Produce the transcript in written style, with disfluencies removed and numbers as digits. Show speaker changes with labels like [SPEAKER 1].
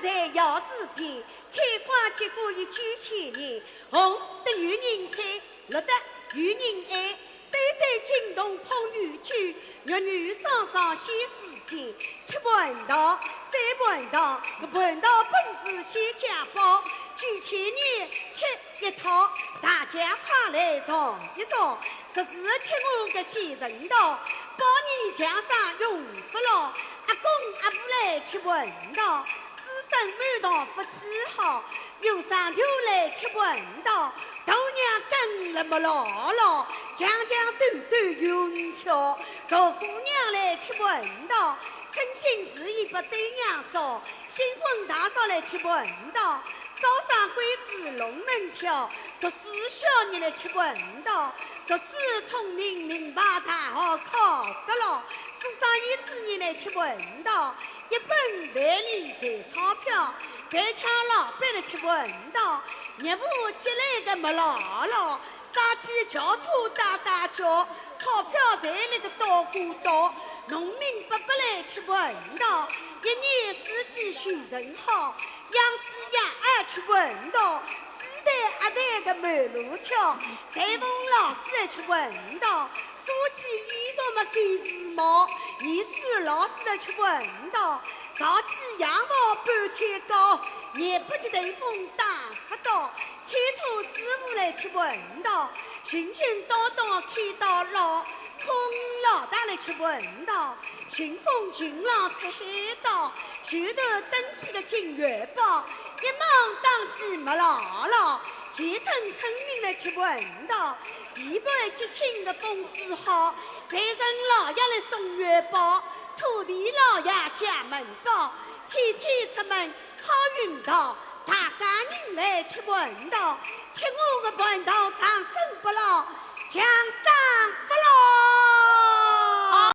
[SPEAKER 1] 在窑子边，开花结果已9000年。红得有人猜，绿得有人爱。对对惊动碰女婿，玉女双双先四天。吃蟠桃，再蟠桃，个蟠桃本是仙家宝。9000年吃一套，大家快来尝一尝。14吃我个仙人道，保你墙上永不老。阿公阿婆来吃蟠桃，子孙满堂福气好。有上头来吃蟠桃，大娘跟了没牢牢。强强短短云跳，大姑娘来吃蟠桃，称心如意不对娘招。新婚大嫂来吃蟠桃，早上鬼子龙门跳。读书小人来吃蟠桃，读书聪明明白太好考得牢。做生意之人来吃蟠桃，一本万里赚钞票。白抢老板来吃蟠桃，业务积累个没牢牢。杀起轿车打打叫，钞票财那个倒过倒。农民伯伯来吃蟠桃，一年四季收成好。养鸡养鸭吃蟠桃，鸡蛋鸭蛋个满路跳。裁缝老师来吃蟠桃，做起衣裳么更时髦。艺术老师来吃蟠桃，造起洋房半天高。也不及对风打不到，开车师傅来吃蟠桃，循循道道开到老。空老大来吃蟠桃，顺风群浪出海岛。前头登起个金元宝，一忙当起没牢牢。前村村民来吃蟠桃，地盘结亲的风水好。财神老爷来送元宝，土地老爷家门宝。天天出门好运道，大家人来吃蟠桃，吃我个蟠桃出